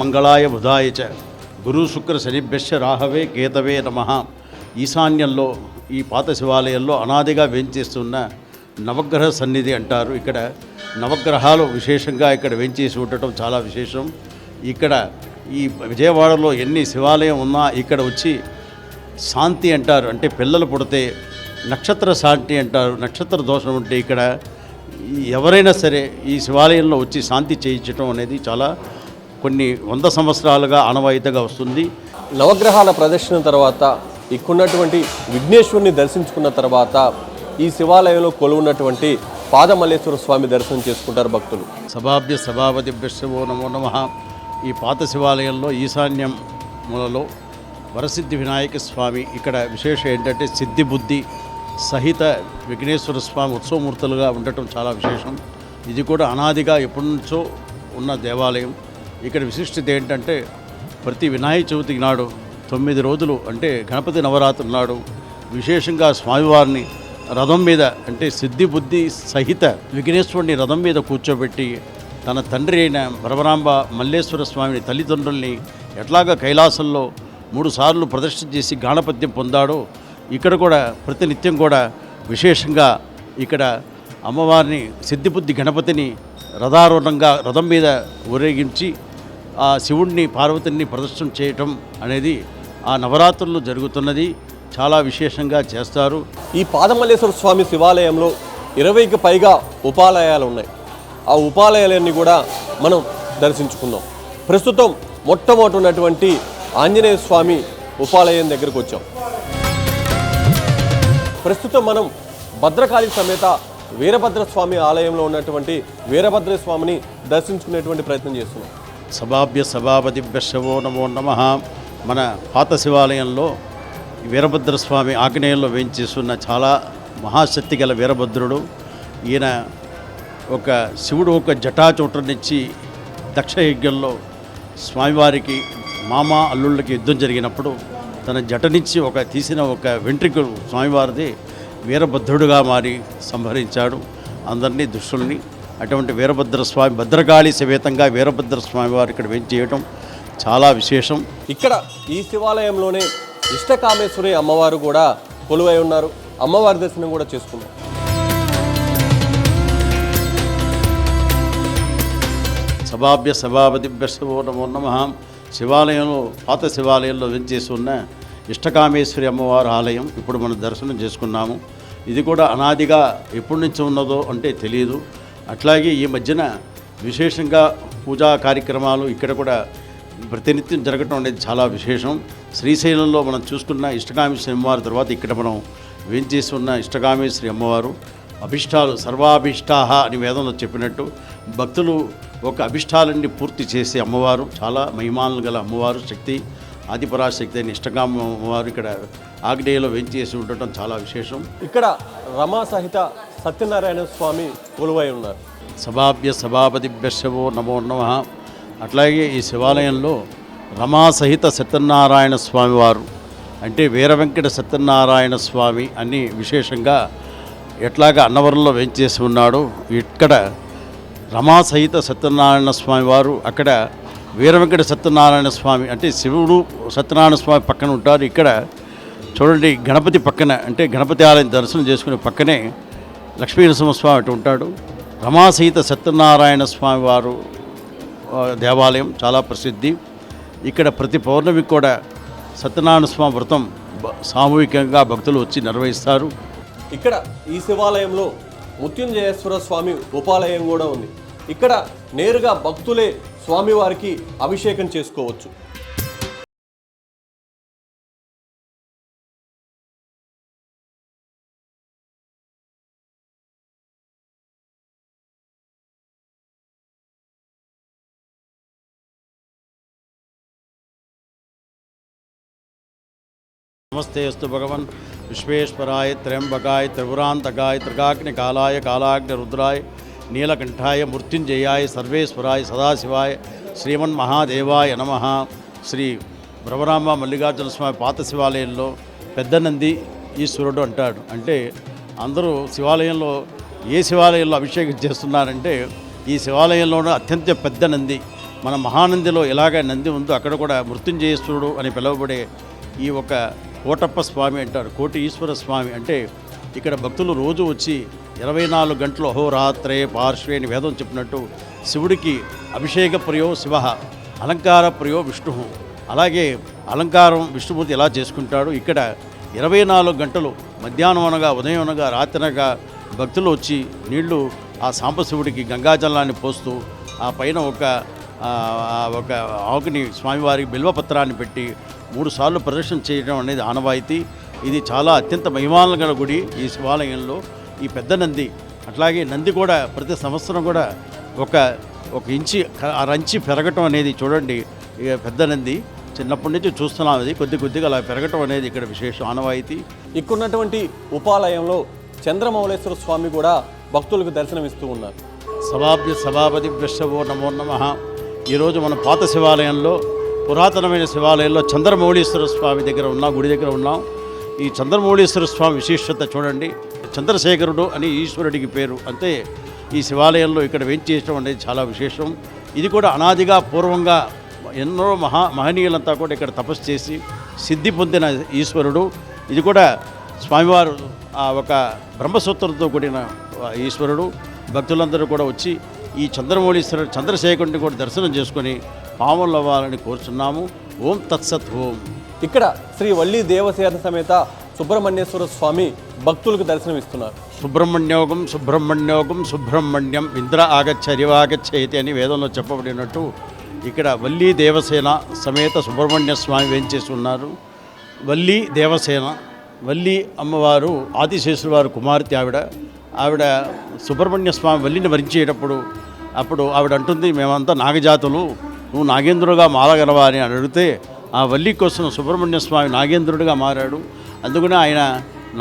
మంగళాయ బుధాయ చ గురు శుక్ర శనిభ్యశ్చ రాహవే కేతవే నమః. ఈశాన్యంలో ఈ పాత శివాలయంలో అనాదిగా వేంచేస్తున్న నవగ్రహ సన్నిధి అంటారు. ఇక్కడ నవగ్రహాలు విశేషంగా ఇక్కడ వేంచేసి ఉండటం చాలా విశేషం. ఇక్కడ ఈ విజయవాడలో ఎన్ని శివాలయం ఉన్నా ఇక్కడ వచ్చి శాంతి అంటారు, అంటే పిల్లలు పుడితే నక్షత్ర శాంతి అంటారు. నక్షత్ర దోషం ఉంటే ఇక్కడ ఎవరైనా సరే ఈ శివాలయంలో వచ్చి శాంతి చేయించడం అనేది చాలా కొన్ని 100 సంవత్సరాలుగా ఆనవాయితీగా వస్తుంది. నవగ్రహాల ప్రదర్శన తర్వాత ఇక్కడున్నటువంటి విఘ్నేశ్వరుని దర్శించుకున్న తర్వాత ఈ శివాలయంలో కొలువున్నటువంటి పాదమల్లేశ్వర స్వామి దర్శనం చేసుకుంటారు భక్తులు. సభాభ్య సభాపతిభ్యశ్చవో నమో నమః. ఈ పాత శివాలయంలో ఈశాన్యం మూలలో వరసిద్ధి వినాయక స్వామి, ఇక్కడ విశేషం ఏంటంటే సిద్ధి బుద్ధి సహిత విఘ్నేశ్వర స్వామి ఉత్సవమూర్తులుగా ఉండటం చాలా విశేషం. ఇది కూడా అనాదిగా ఎప్పటి నుంచో ఉన్న దేవాలయం. ఇక్కడ విశిష్టత ఏంటంటే ప్రతి వినాయక చవితి నాడు 9 రోజులు అంటే గణపతి నవరాత్రి నాడు విశేషంగా స్వామివారిని రథం మీద, అంటే సిద్ధి బుద్ధి సహిత విఘ్నేశ్వరుని రథం మీద కూర్చోబెట్టి తన తండ్రి అయిన భ్రమరాంబ మల్లేశ్వర స్వామిని తల్లిదండ్రుల్ని ఎట్లాగా కైలాసంలో 3 సార్లు ప్రదర్శన చేసి గాణపత్యం పొందాడో ఇక్కడ కూడా ప్రతినిత్యం కూడా విశేషంగా ఇక్కడ అమ్మవారిని సిద్ధిబుద్ధి గణపతిని రథారూఢంగా రథం మీద ఊరేగించి ఆ శివుడిని పార్వతిని ప్రదర్శన చేయటం అనేది ఆ నవరాత్రుల్లో జరుగుతున్నది. చాలా విశేషంగా చేస్తారు. ఈ పాదమల్లేశ్వర స్వామి శివాలయంలో 20కి పైగా ఉపాలయాలు ఉన్నాయి. ఆ ఉపాలయాలన్నీ కూడా మనం దర్శించుకుందాం. ప్రస్తుతం మొట్టమొదటి ఉన్నటువంటి ఆంజనేయ స్వామి ఉపాలయం దగ్గరకు వచ్చాం. ప్రస్తుతం మనం భద్రకాళి సమేత వీరభద్రస్వామి ఆలయంలో ఉన్నటువంటి వీరభద్ర స్వామిని దర్శించుకునేటువంటి ప్రయత్నం చేస్తున్నాం. సభాభ్య సభాపతిభ్యశ్చవో నమో నమః. మన పాత శివాలయంలో వీరభద్రస్వామి ఆగ్నేయంలో వేంచేస్తున్న చాలా మహాశక్తి గల వీరభద్రుడు. ఈయన ఒక శివుడు ఒక జటాచూటనిచ్చి దక్షయజ్ఞంలో స్వామివారికి మామ అల్లుళ్ళకి యుద్ధం జరిగినప్పుడు తన జటనిచ్చి తీసిన ఒక వెంట్రుకలు స్వామివారిది వీరభద్రుడుగా మారి సంహరించాడు అందరినీ దుష్టుల్ని. అటువంటి వీరభద్రస్వామి భద్రకాళి సమేతంగా వీరభద్రస్వామి వారు ఇక్కడ వేంచేయటం చాలా విశేషం. ఇక్కడ ఈ శివాలయంలోనే ఇష్టకామేశ్వరి అమ్మవారు కూడా కొలువై ఉన్నారు. అమ్మవారి దర్శనం కూడా చేసుకున్నాం. సభాభ్య సభాపతిభ్యశ్చవో నమో నమః. శివాలయంలో పాత శివాలయంలో వేంచేసి ఉన్న ఇష్టకామేశ్వరి అమ్మవారి ఆలయం ఇప్పుడు మనం దర్శనం చేసుకున్నాము. ఇది కూడా అనాదిగా ఎప్పటి నుంచి ఉన్నదో అంటే తెలియదు. అట్లాగే ఈ మధ్యన విశేషంగా పూజా కార్యక్రమాలు ఇక్కడ కూడా ప్రతినిత్యం జరగటం అనేది చాలా విశేషం. శ్రీశైలంలో మనం చూసుకున్న ఇష్టకామేశ్వరి అమ్మవారి తర్వాత ఇక్కడ మనం వేంచేసి ఉన్న ఇష్టకామేశ్వరి అమ్మవారు అభిష్టాలు సర్వాభిష్టాహ అని వేదంలో చెప్పినట్టు భక్తులు ఒక అభిష్టాలన్నీ పూర్తి చేసే అమ్మవారు. చాలా మహిమాలను గల అమ్మవారు, శక్తి ఆదిపరాశక్తి అయిన ఇష్టకామ అమ్మవారు ఇక్కడ ఆగ్నేయంలో వేంచేసి ఉండటం చాలా విశేషం. ఇక్కడ రమా సహిత సత్యనారాయణ స్వామి కొలువై ఉన్నారు. సభాభ్య సభాపతిభ్యశ్చవో నమో నమః. అట్లాగే ఈ శివాలయంలో రమా సహిత సత్యనారాయణ స్వామి వారు, అంటే వీరవెంకట సత్యనారాయణ స్వామి అని విశేషంగా ఎట్లాగా అన్నవరంలో వేంచేసి ఉన్నాడు. ఇక్కడ రమా సహిత సత్యనారాయణ స్వామి వారు, అక్కడ వీరవెంకట సత్యనారాయణ స్వామి అంటే శివుడు సత్యనారాయణ స్వామి పక్కన ఉంటారు. ఇక్కడ చూడండి గణపతి పక్కన, అంటే గణపతి ఆలయం దర్శనం చేసుకునే పక్కనే లక్ష్మీనరసింహస్వామి అటు ఉంటాడు. రమా సహిత సత్యనారాయణ స్వామి వారు దేవాలయం చాలా ప్రసిద్ధి. ఇక్కడ ప్రతి పౌర్ణమికి కూడా సత్యనారాయణ స్వామి వ్రతం సామూహికంగా భక్తులు వచ్చి నిర్వహిస్తారు. ఇక్కడ ఈ శివాలయంలో మృత్యుంజయేశ్వర స్వామి ఉపాలయం కూడా ఉంది. ఇక్కడ నేరుగా భక్తులే స్వామివారికి అభిషేకం చేసుకోవచ్చు. నమస్తే అస్తు భగవన్ విశ్వేశ్వరాయ త్ర్యంబకాయ త్రిపురాంతకాయ త్రికాగ్నికాలాయ కాలాగ్ని రుద్రాయ నీలకంఠాయ మృత్యుంజయాయ సర్వేశ్వరాయ సదాశివాయ శ్రీమన్మహాదేవాయ నమః. శ్రీ భ్రమరాంబ మల్లికార్జున స్వామి పాత శివాలయంలో పెద్ద నంది ఈశ్వరుడు అంటాడు. అంటే అందరూ శివాలయంలో ఏ శివాలయంలో అభిషేకం చేస్తున్నారంటే ఈ శివాలయంలోనే అత్యంత పెద్ద నంది మన మహానందిలో ఎలాగ నంది ఉందో అక్కడ కూడా మృత్యుంజయేశ్వరుడు అని పిలువబడే ఈ ఒక కోటప్ప స్వామి అంటారు, కోటి ఈశ్వర స్వామి. అంటే ఇక్కడ భక్తులు రోజు వచ్చి 24 గంటలు అహోరాత్రే పార్శ్వే అని వేదం చెప్పినట్టు శివుడికి అభిషేక ప్రియో శివ, అలంకార ప్రియో విష్ణు. అలాగే అలంకారం విష్ణుమూర్తి ఎలా చేసుకుంటాడు, ఇక్కడ 24 గంటలు మధ్యాహ్నం అనగా ఉదయం అనగా రాత్రి అనగా భక్తులు వచ్చి నీళ్లు ఆ సాంబశివుడికి గంగాజలాన్ని పోస్తూ ఆ పైన ఒక ఆకుని స్వామివారికి బిల్వపత్రాన్ని పెట్టి 3 సార్లు ప్రదర్శన చేయడం అనేది ఆనవాయితీ. ఇది చాలా అత్యంత మహిమాలను గల గుడి ఈ శివాలయంలో. ఈ పెద్ద నంది, అట్లాగే నంది కూడా ప్రతి సంవత్సరం కూడా ఒక ఇంచి అరంచి పెరగటం అనేది చూడండి. ఇక పెద్ద నంది చిన్నప్పటి నుంచి చూస్తున్నాం, అది కొద్దిగా అలా పెరగటం అనేది ఇక్కడ విశేషం ఆనవాయితీ. ఇక్కడున్నటువంటి ఉపాలయంలో చంద్రమౌళేశ్వర స్వామి కూడా భక్తులకు దర్శనమిస్తూ ఉన్నారు. సభాపతి విశ్వో నమో నమః. ఈరోజు మన పాత శివాలయంలో, పురాతనమైన శివాలయంలో చంద్రమౌళీశ్వర స్వామి దగ్గర ఉన్నాం, గుడి దగ్గర ఉన్నాం. ఈ చంద్రమౌళీశ్వర స్వామి విశిష్టత చూడండి. చంద్రశేఖరుడు అని ఈశ్వరుడికి పేరు. అంతే ఈ శివాలయంలో ఇక్కడ వేంచేయడం అనేది చాలా విశేషం. ఇది కూడా అనాదిగా పూర్వంగా ఎన్నో మహనీయులంతా కూడా ఇక్కడ తపస్సు చేసి సిద్ధి పొందిన ఈశ్వరుడు. ఇది కూడా స్వామివారు ఒక బ్రహ్మసూత్రంతో కూడిన ఈశ్వరుడు. భక్తులందరూ కూడా వచ్చి ఈ చంద్రశేఖరుడిని కూడా దర్శనం చేసుకొని పాములు అవ్వాలని కోరుచున్నాము. ఓం తత్సత్ ఓం. ఇక్కడ శ్రీ వల్లి దేవసేన సమేత సుబ్రహ్మణ్యేశ్వర స్వామి భక్తులకు దర్శనమిస్తున్నారు. సుబ్రహ్మణ్యం ఇంద్ర ఆగచ్చ అరివాగచ్చైతే అని వేదంలో చెప్పబడినట్టు ఇక్కడ వల్లి దేవసేన సమేత సుబ్రహ్మణ్య స్వామి వేంచేసి ఉన్నారు. వల్లి దేవసేన, వల్లి అమ్మవారు ఆదిశేషుల వారు కుమార్తె. ఆవిడ సుబ్రహ్మణ్య స్వామి వల్లిని వరించేటప్పుడు ఆవిడ అంటుంది, మేమంతా నాగజాతులు, నువ్వు నాగేంద్రుడిగా మారగలవా అని అడిగితే ఆ వల్లి కోసం సుబ్రహ్మణ్య స్వామి నాగేంద్రుడిగా మారాడు. అందుకనే ఆయన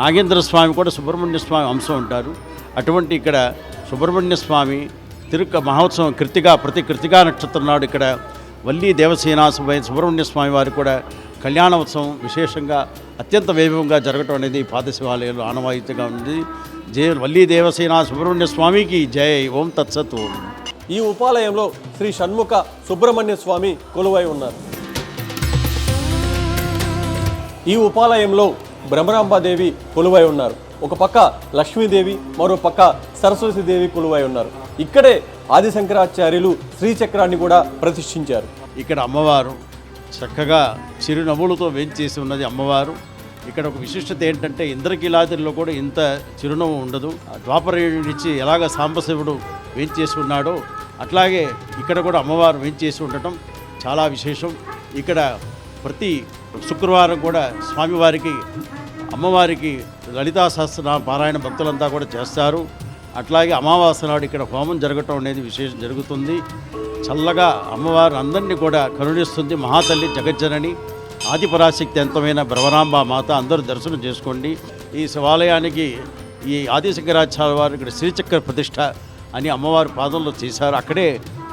నాగేంద్ర స్వామి కూడా సుబ్రహ్మణ్య స్వామి అంశం ఉంటారు. అటువంటి ఇక్కడ సుబ్రహ్మణ్య స్వామి మహోత్సవం ప్రతి కృతికా నక్షత్రం నాడు ఇక్కడ వల్లి దేవసేన సుబ్రహ్మణ్య స్వామి వారు కూడా కళ్యాణోత్సవం విశేషంగా అత్యంత వైభవంగా జరగటం అనేది పాత శివాలయంలో ఆనవాయితీగా ఉంది. జయ వల్లి దేవసేన సుబ్రహ్మణ్య స్వామికి జై. ఓం తత్సత్ ఓం. ఈ ఉపాలయంలో శ్రీ షణ్ముఖ సుబ్రహ్మణ్య స్వామి కొలువై ఉన్నారు. ఈ ఉపాలయంలో బ్రహ్మరాంబాదేవి కొలువై ఉన్నారు. ఒక పక్క లక్ష్మీదేవి, మరో పక్క సరస్వతీదేవి కొలువై ఉన్నారు. ఇక్కడే ఆదిశంకరాచార్యులు శ్రీచక్రాన్ని కూడా ప్రతిష్ఠించారు. ఇక్కడ అమ్మవారు చక్కగా చిరునవ్వులతో వేంచేసి ఉన్నది అమ్మవారు. ఇక్కడ ఒక విశిష్టత ఏంటంటే ఇంద్రకీలాద్రిలో కూడా ఇంత చిరునవ్వు ఉండదు. ద్వాపరయుడి నుంచి ఎలాగ సాంబశివుడు వేంచేసి ఉన్నాడో అట్లాగే ఇక్కడ కూడా అమ్మవారు వేంచేసి ఉండటం చాలా విశేషం. ఇక్కడ ప్రతి శుక్రవారం కూడా స్వామివారికి అమ్మవారికి లలితా సహస్రనామ పారాయణ భక్తులంతా కూడా చేస్తారు. అట్లాగే అమావాస్య నాడు ఇక్కడ హోమం జరగటం అనేది విశేషం జరుగుతుంది. చల్లగా అమ్మవారు అందరినీ కూడా కరుణిస్తుంది. మహాతల్లి జగజ్జనని ఆదిపరాశక్తి అంతమైన భ్రవరాంబ మాత అందరూ దర్శనం చేసుకోండి. ఈ శివాలయానికి ఈ ఆదిశంకరాచార్య వారు ఇక్కడ శ్రీచక్ర ప్రతిష్ఠ అని అమ్మవారి పాదంలో చేశారు. అక్కడే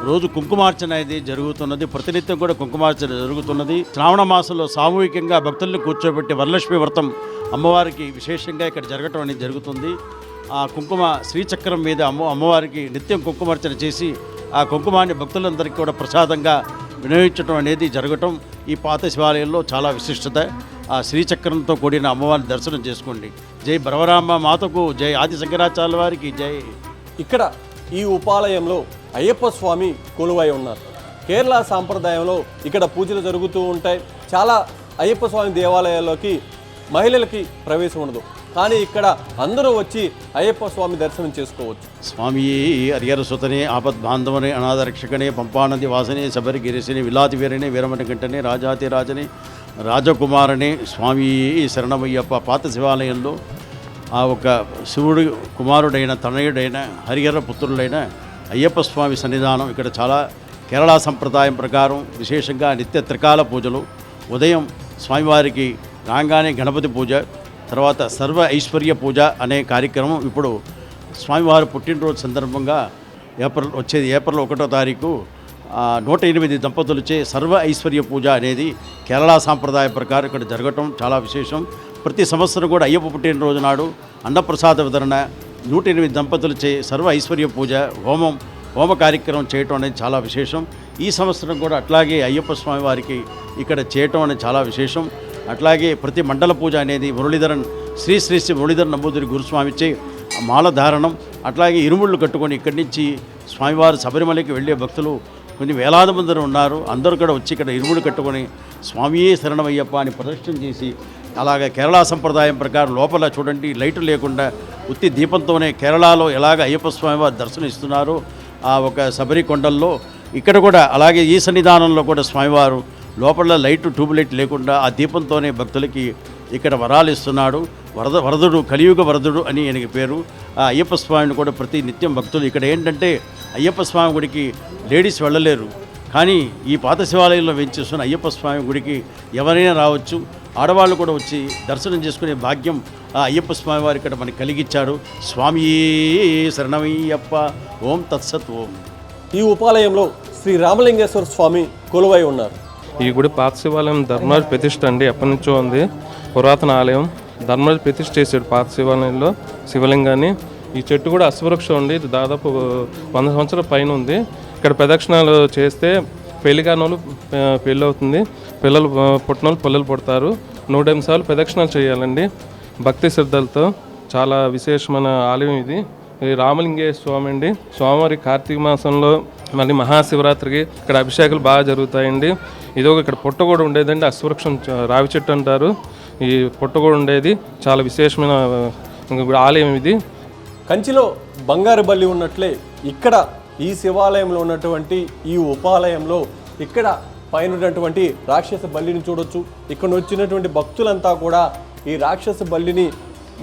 రోజు కుంకుమార్చన అనేది జరుగుతున్నది. ప్రతినిత్యం కూడా కుంకుమార్చన జరుగుతున్నది. శ్రావణ మాసంలో సామూహికంగా భక్తుల్ని కూర్చోబెట్టి వరలక్ష్మి వ్రతం అమ్మవారికి విశేషంగా ఇక్కడ జరగటం అనేది జరుగుతుంది. ఆ కుంకుమ శ్రీచక్రం మీద అమ్మవారికి నిత్యం కుంకుమార్చన చేసి ఆ కుంకుమాన్ని భక్తులందరికీ కూడా ప్రసాదంగా వినియోగించడం అనేది జరగటం ఈ పాత శివాలయంలో చాలా విశిష్టత. ఆ శ్రీచక్రంతో కూడిన అమ్మవారిని దర్శనం చేసుకోండి. జై భ్రవరాంబ మాతకు జై, ఆదిశంకరాచార్యుల వారికి జై. ఇక్కడ ఈ ఉపాలయంలో అయ్యప్ప స్వామి కొలువై ఉన్నారు. కేరళ సాంప్రదాయంలో ఇక్కడ పూజలు జరుగుతూ ఉంటాయి. చాలా అయ్యప్ప స్వామి దేవాలయాల్లోకి మహిళలకి ప్రవేశం ఉండదు, కానీ ఇక్కడ అందరూ వచ్చి అయ్యప్ప స్వామి దర్శనం చేసుకోవచ్చు. స్వామి హరిహర సుతనే ఆపద్బాంధవనే అనాథరక్షకనే పంపానది వాసనే శబరిగిరిసిని విలాతి వీరనే వీరమణి గంటనే రాజాతి రాజనే రాజకుమారనే స్వామి శరణమయ్యప్ప. పాత శివాలయంలో ఆ ఒక శివుడు కుమారుడైన తనయుడైన హరిహర పుత్రుడైన అయ్యప్ప స్వామి సన్నిధానం ఇక్కడ చాలా కేరళ సంప్రదాయం ప్రకారం విశేషంగా నిత్య త్రికాల పూజలు. ఉదయం స్వామివారికి రాగానే గణపతి పూజ, తర్వాత సర్వ ఐశ్వర్య పూజ అనే కార్యక్రమం ఇప్పుడు స్వామివారి పుట్టినరోజు సందర్భంగా ఏప్రిల్ 1వ తారీఖు 108 దంపతులచే సర్వ ఐశ్వర్య పూజ అనేది కేరళ సాంప్రదాయ ప్రకారం ఇక్కడ జరగటం చాలా విశేషం. ప్రతి సంవత్సరం కూడా అయ్యప్ప పుట్టినరోజు నాడు అన్నప్రసాద వితరణ, 108 దంపతులచే సర్వ ఐశ్వర్య పూజ, హోమ కార్యక్రమం చేయటం అనేది చాలా విశేషం. ఈ సంవత్సరం కూడా అట్లాగే అయ్యప్ప స్వామి వారికి ఇక్కడ చేయటం అనేది చాలా విశేషం. అట్లాగే ప్రతి మండల పూజ అనేది మురళీధరన్ శ్రీ శ్రీ శ్రీ మురళీధరన్ నంబూదిరి గురుస్వామిచ్చే మాల ధారణం, అట్లాగే ఇరుముళ్ళు కట్టుకొని ఇక్కడి నుంచి స్వామివారు శబరిమలకి వెళ్ళే భక్తులు కొన్ని వేలాది మంది ఉన్నారు. అందరూ కూడా వచ్చి ఇక్కడ ఇరుముళ్ళు కట్టుకొని స్వామియే శరణమయ్యప్ప అని ప్రదర్శన చేసి, అలాగే కేరళ సంప్రదాయం ప్రకారం లోపల చూడండి లైటు లేకుండా ఉత్తి దీపంతోనే కేరళలో ఎలాగ అయ్యప్ప స్వామివారు దర్శనం ఇస్తున్నారో ఆ ఒక శబరి కొండల్లో ఇక్కడ కూడా అలాగే ఈ సన్నిధానంలో కూడా స్వామివారు లోపల లైటు ట్యూబ్ లైట్ లేకుండా ఆ దీపంతోనే భక్తులకి ఇక్కడ వరాలు ఇస్తున్నాడు. వరదుడు కలియుగ వరదుడు అని ఆయనకి పేరు. ఆ అయ్యప్ప స్వామిని కూడా ప్రతి నిత్యం భక్తులు ఇక్కడ ఏంటంటే అయ్యప్ప స్వామి గుడికి లేడీస్ వెళ్ళలేరు, కానీ ఈ పాత శివాలయంలో వేంచేస్తున్న అయ్యప్ప స్వామి గుడికి ఎవరైనా రావచ్చు, ఆడవాళ్ళు కూడా వచ్చి దర్శనం చేసుకునే భాగ్యం ఆ అయ్యప్ప స్వామి వారు ఇక్కడ మనకి కలిగించాడు. స్వామి శరణమయ్యప్ప. ఓం తత్సత్. ఓం. ఈ ఉపాలయంలో శ్రీ రామలింగేశ్వర స్వామి కొలువై ఉన్నారు. ఈ గుడి పాత శివాలయం ధర్మరాజు ప్రతిష్ఠ అండి, ఎప్పటి నుంచో ఉంది. పురాతన ఆలయం. ధర్మరాజు ప్రతిష్ఠ చేశాడు పాత శివాలయంలో శివలింగాన్ని. ఈ చెట్టు కూడా అశ్వవృక్షం అండి, ఇది దాదాపు 100 సంవత్సరాల పైన ఉంది. ఇక్కడ ప్రదక్షిణాలు చేస్తే పెళ్లి కాని వాళ్ళు పెళ్ళి అవుతుంది, పిల్లలు పుట్టిన వాళ్ళు పిల్లలు పుడతారు. 108 సార్లు ప్రదక్షిణాలు చేయాలండి భక్తి శ్రద్ధలతో. చాలా విశేషమైన ఆలయం ఇది. ఈ రామలింగేశ్వర స్వామి అండి. స్వామివారి కార్తీక మాసంలో మళ్ళీ మహాశివరాత్రికి ఇక్కడ అభిషేకాలు బాగా జరుగుతాయండి. ఇదొక ఇక్కడ పుట్ట కూడా ఉండేదండి, అశ్వవృక్షం రావి చెట్టు అంటారు. ఈ పుట్ట కూడా ఉండేది. చాలా విశేషమైన ఆలయం ఇది. కంచిలో బంగారు బల్లి ఉన్నట్లే ఇక్కడ ఈ శివాలయంలో ఉన్నటువంటి ఈ ఉపాలయంలో ఇక్కడ పైన ఉన్నటువంటి రాక్షస బల్లిని చూడొచ్చు. ఇక్కడ వచ్చినటువంటి భక్తులంతా కూడా ఈ రాక్షస బల్లిని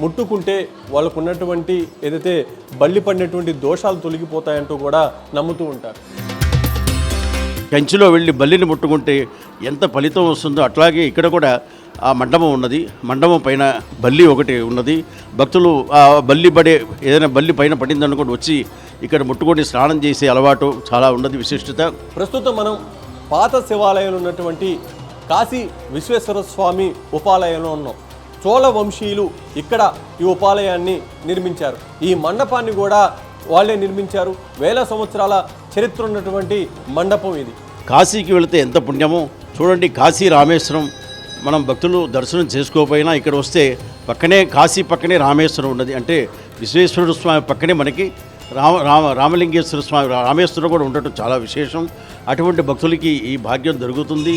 ముట్టుకుంటే వాళ్ళకు ఉన్నటువంటి ఏదైతే బల్లి పడినటువంటి దోషాలు తొలగిపోతాయంటూ కూడా నమ్ముతూ ఉంటారు. కంచిలో వెళ్ళి బల్లిని ముట్టుకుంటే ఎంత ఫలితం వస్తుందో అట్లాగే ఇక్కడ కూడా ఆ మండపం ఉన్నది. మండపం పైన బల్లి ఒకటి ఉన్నది. భక్తులు ఆ బల్లి పడే ఏదైనా బల్లి పైన పడిందనుకోండి వచ్చి ఇక్కడ ముట్టుకొని స్నానం చేసే అలవాటు చాలా ఉన్నది, విశిష్టత. ప్రస్తుతం మనం పాత శివాలయంలో ఉన్నటువంటి కాశీ విశ్వేశ్వర స్వామి ఉపాలయంలో ఉన్నాం. చోళ వంశీయులు ఇక్కడ ఈ ఉపాలయాన్ని నిర్మించారు. ఈ మండపాన్ని కూడా వాళ్ళే నిర్మించారు. వేల సంవత్సరాల చరిత్ర ఉన్నటువంటి మండపం ఇది. కాశీకి వెళితే ఎంత పుణ్యమో చూడండి. కాశీ రామేశ్వరం మనం భక్తులు దర్శనం చేసుకోకపోయినా ఇక్కడ వస్తే పక్కనే కాశీ పక్కనే రామేశ్వరం ఉన్నది. అంటే విశ్వేశ్వరుడు స్వామి పక్కనే మనకి రామలింగేశ్వర స్వామి రామేశ్వరం కూడా ఉండటం చాలా విశేషం. అటువంటి భక్తులకి ఈ భాగ్యం జరుగుతుంది.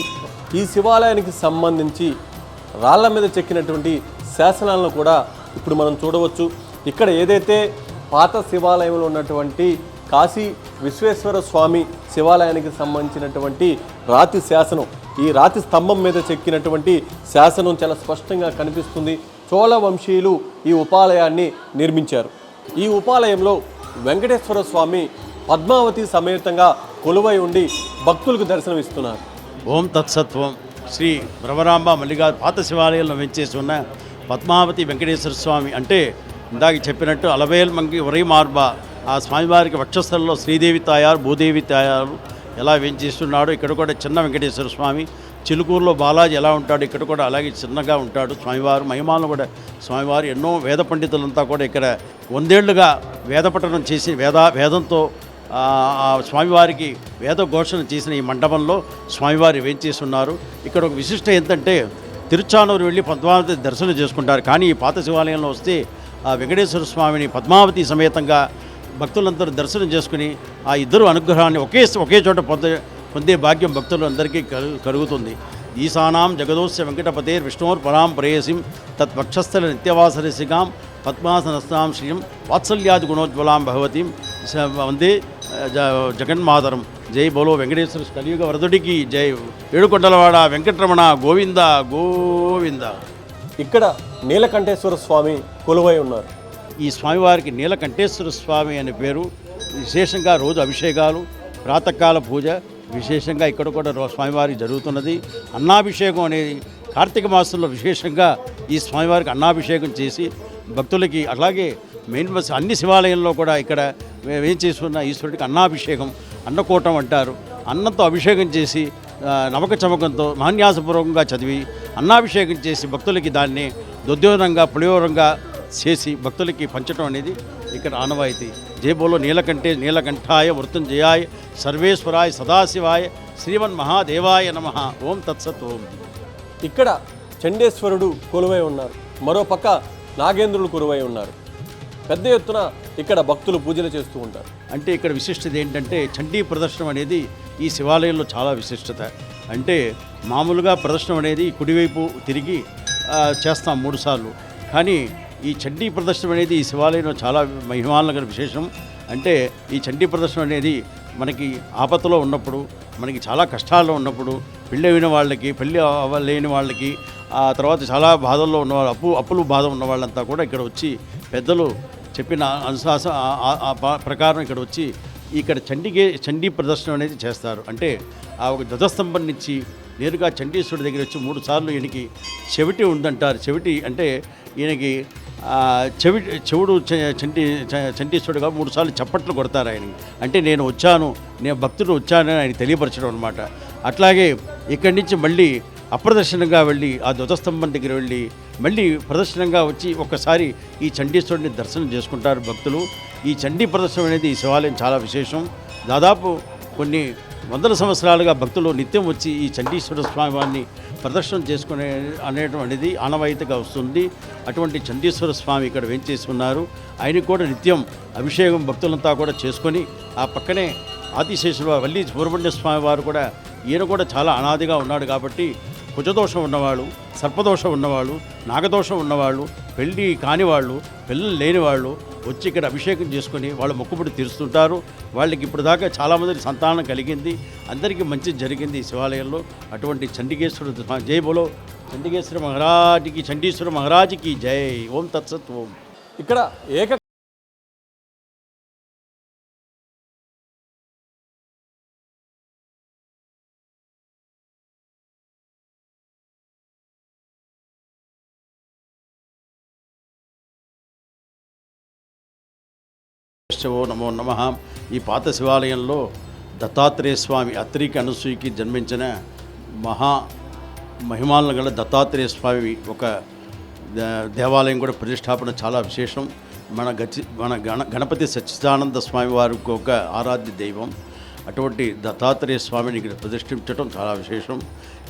ఈ శివాలయానికి సంబంధించి రాళ్ల మీద చెక్కినటువంటి శాసనాలను కూడా ఇప్పుడు మనం చూడవచ్చు. ఇక్కడ ఏదైతే పాత శివాలయంలో ఉన్నటువంటి కాశీ విశ్వేశ్వర స్వామి శివాలయానికి సంబంధించినటువంటి రాతి శాసనం, ఈ రాతి స్తంభం మీద చెక్కినటువంటి శాసనం చాలా స్పష్టంగా కనిపిస్తుంది. చోళ వంశీయులు ఈ ఉపాలయాన్ని నిర్మించారు. ఈ ఉపాలయంలో వెంకటేశ్వర స్వామి పద్మావతి సమేతంగా కొలువై ఉండి భక్తులకు దర్శనమిస్తున్నారు. ఓం తత్సత్వం. శ్రీ భ్రమరాంబ మల్లిగా పాత శివాలయంలో వెంచేసి ఉన్న పద్మావతి వెంకటేశ్వర స్వామి అంటే ఇందాక చెప్పినట్టు అలవేల్ మంగి ఉరై మార్బ ఆ స్వామివారికి వక్షస్థలంలో శ్రీదేవి తాయారు భూదేవి తాయారు ఎలా వెంచేస్తున్నాడు. ఇక్కడ కూడా చిన్న వెంకటేశ్వర స్వామి. చిలుకూరులో బాలాజీ ఎలా ఉంటాడు, ఇక్కడ కూడా అలాగే చిన్నగా ఉంటాడు స్వామివారు. మహిమాలను కూడా స్వామివారు ఎన్నో వేద పండితులంతా కూడా ఇక్కడ 100 ఏళ్లుగా వేద పఠనం చేసి వేదంతో స్వామివారికి వేద ఘోషణ చేసిన ఈ మండపంలో స్వామివారి వేంచేసి ఉన్నారు. ఇక్కడ ఒక విశిష్ట ఏంటంటే తిరుచానూరు వెళ్ళి పద్మావతి దర్శనం చేసుకుంటారు, కానీ ఈ పాత శివాలయంలో వస్తే ఆ వెంకటేశ్వర స్వామిని పద్మావతి సమేతంగా భక్తులందరూ దర్శనం చేసుకుని ఆ ఇద్దరు అనుగ్రహాన్ని ఒకే చోట పొందే భాగ్యం భక్తులందరికీ కలుగుతుంది. ఈశానాం జగదోస్య వెంకటపతేర్ విష్ణోర్ పరాం ప్రేయసిం తత్పక్షస్థల నిత్యవాసరసికాం పద్మాసనస్తాం శ్రీయం వాత్సల్యాది గుణోజ్వలాం భగవతీం వందే జగన్మాతరం. జై బోలో వెంకటేశ్వర కలియుగ వరదుడికి జై. ఏడుకొండలవాడ వెంకటరమణ గోవింద గోవింద. ఇక్కడ నీలకంఠేశ్వర స్వామి కొలువై ఉన్నారు. ఈ స్వామివారికి నీలకంఠేశ్వర స్వామి అనే పేరు. విశేషంగా రోజు అభిషేకాలు, ప్రాతకాల పూజ విశేషంగా ఇక్కడ కూడా స్వామివారికి జరుగుతున్నది. అన్నాభిషేకం అనేది కార్తీక మాసంలో విశేషంగా ఈ స్వామివారికి అన్నాభిషేకం చేసి భక్తులకి, అలాగే మెయిన్ బస్ అన్ని శివాలయంలో కూడా ఇక్కడ ఏం చేసుకున్న ఈశ్వరుడికి అన్నాభిషేకం, అన్నకూటం అంటారు. అన్నంతో అభిషేకం చేసి నమక చమకంతో మహాన్యాసపూర్వకంగా చదివి అన్నాభిషేకం చేసి భక్తులకి దాన్ని దొద్యోనంగా పులియోరంగా చేసి భక్తులకి పంచడం అనేది ఇక్కడ ఆనవాయితీ. జయ బోలో నీలకంఠాయ మృత్యుంజయాయ సర్వేశ్వరాయ సదాశివాయ శ్రీమన్మహాదేవాయ నమః. ఓం తత్సత్. ఓం. ఇక్కడ చండేశ్వరుడు కొలువై ఉన్నారు, మరోపక్క నాగేంద్రులు కొలువై ఉన్నారు. పెద్ద ఎత్తున ఇక్కడ భక్తులు పూజలు చేస్తూ ఉంటారు. అంటే ఇక్కడ విశిష్టత ఏంటంటే చండీ ప్రదర్శనం అనేది ఈ శివాలయంలో చాలా విశిష్టత. అంటే మామూలుగా ప్రదర్శనం అనేది కుడివైపు తిరిగి చేస్తాం 3 సార్లు, కానీ ఈ చండీ ప్రదర్శనం అనేది ఈ శివాలయంలో చాలా మహిమాలగల విశేషం. అంటే ఈ చండీ ప్రదర్శనం అనేది మనకి ఆపదలో ఉన్నప్పుడు, మనకి చాలా కష్టాల్లో ఉన్నప్పుడు, పెళ్ళైన వాళ్ళకి, పెళ్ళి లేని వాళ్ళకి, ఆ తర్వాత చాలా బాధల్లో ఉన్నవాళ్ళు, అప్పులు బాధ ఉన్న వాళ్ళంతా కూడా ఇక్కడ వచ్చి పెద్దలు చెప్పిన అనుశాసన ప్రకారం ఇక్కడ వచ్చి ఇక్కడ చండీ ప్రదర్శనం అనేది చేస్తారు. అంటే ఆ ఒక ధ్వజస్తంభం నుంచి నేరుగా చండీశ్వరుడి దగ్గర వచ్చి 3 సార్లు ఈయనకి చెవిటి ఉందంటారు. చెవిటి అంటే ఈయనకి చెవుడు చండీశ్వరుడుగా 3 సార్లు చప్పట్లు కొడతారు ఆయనకి. అంటే నేను వచ్చాను, నేను భక్తుడు వచ్చానని ఆయన తెలియపరచడం అనమాట. అట్లాగే ఇక్కడి నుంచి మళ్ళీ అప్రదర్శనంగా వెళ్ళి ఆ ధ్వజస్తంభం దగ్గర వెళ్ళి మళ్ళీ ప్రదర్శనంగా వచ్చి ఒక్కసారి ఈ చండీశ్వరుడిని దర్శనం చేసుకుంటారు భక్తులు. ఈ చండీ ప్రదర్శనం అనేది ఈ శివాలయం చాలా విశేషం. దాదాపు కొన్ని వందల సంవత్సరాలుగా భక్తులు నిత్యం వచ్చి ఈ చండీశ్వర స్వామి వారిని ప్రదర్శన చేసుకునే అనేది ఆనవాయితీగా వస్తుంది. అటువంటి చండీశ్వర స్వామి ఇక్కడ వేంచేసి ఉన్నారు. ఆయనకు కూడా నిత్యం అభిషేకం భక్తులంతా కూడా చేసుకొని, ఆ పక్కనే ఆదిశేషుల వల్లి సుబ్రహ్మణ్య స్వామి వారు కూడా, ఈయన కూడా చాలా అనాదిగా ఉన్నాడు కాబట్టి కుజదోషం ఉన్నవాళ్ళు, సర్పదోషం ఉన్నవాళ్ళు, నాగదోషం ఉన్నవాళ్ళు, పెళ్ళి కానివాళ్ళు, పిల్లలు లేనివాళ్ళు వచ్చి ఇక్కడ అభిషేకం చేసుకొని వాళ్ళ మొక్కుబడి తీరుస్తుంటారు. వాళ్ళకి ఇప్పుడు దాకా చాలామందికి సంతానం కలిగింది, అందరికీ మంచి జరిగింది ఈ శివాలయంలో. అటువంటి చండికేశ్వరుడు జై బోలో చండికేశ్వర మహారాజుకి, చండీశ్వర మహారాజుకి జై. ఓం తత్సత్. ఓం. ఇక్కడ ఏక నమో నమః. ఈ పాత శివాలయంలో దత్తాత్రేయ స్వామి అత్రికి అనసూయకి జన్మించిన మహిమాలను గల దత్తాత్రేయ స్వామి ఒక దేవాలయం కూడా ప్రతిష్టాపన చాలా విశేషం. మన గణపతి సచ్చిదానంద స్వామి వారికి ఒక ఆరాధ్య దైవం. అటువంటి దత్తాత్రేయ స్వామిని ఇక్కడ ప్రతిష్ఠించడం చాలా విశేషం.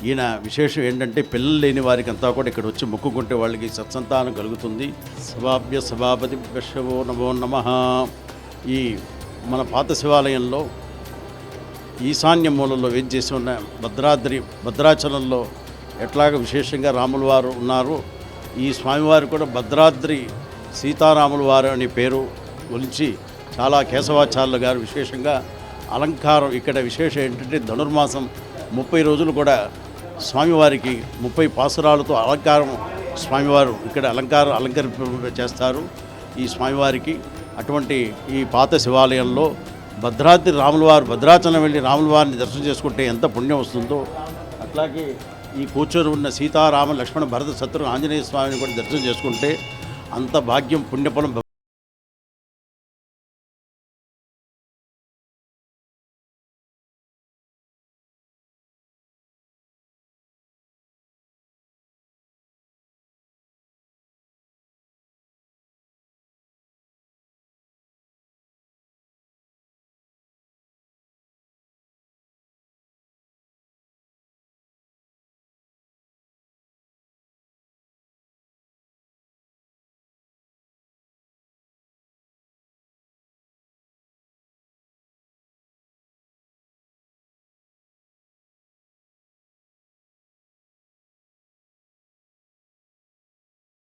ఈయన విశేషం ఏంటంటే పిల్లలు లేని వారికి అంతా కూడా ఇక్కడ వచ్చి మొక్కుకుంటే వాళ్ళకి సత్సంతానం కలుగుతుంది. సభాభ్య సభాపతి విశ్వో నమో నమః. ఈ మన పాత శివాలయంలో ఈశాన్య మూలలో వేంచేసి ఉన్న భద్రాచలంలో ఎట్లాగ విశేషంగా రాముల వారు ఉన్నారు. ఈ స్వామివారు కూడా భద్రాద్రి సీతారాముల వారు అనే పేరు గురించి చాలా కేశవాచార్యులు గారు విశేషంగా అలంకారం. ఇక్కడ విశేషం ఏంటంటే ధనుర్మాసం 30 రోజులు కూడా స్వామివారికి 30 పాసురాలతో అలంకారం స్వామివారు ఇక్కడ అలంకరింప చేస్తారు ఈ స్వామివారికి. అటువంటి ఈ పాత శివాలయంలో భద్రాద్రి రాములవారు, భద్రాచలం వెళ్ళి రాములవారిని దర్శనం చేసుకుంటే ఎంత పుణ్యం వస్తుందో, అట్లాగే ఈ కూర్చొని ఉన్న సీతారామ లక్ష్మణ భరత శత్రు ఆంజనేయ స్వామిని కూడా దర్శనం చేసుకుంటే అంత భాగ్యం పుణ్యఫలం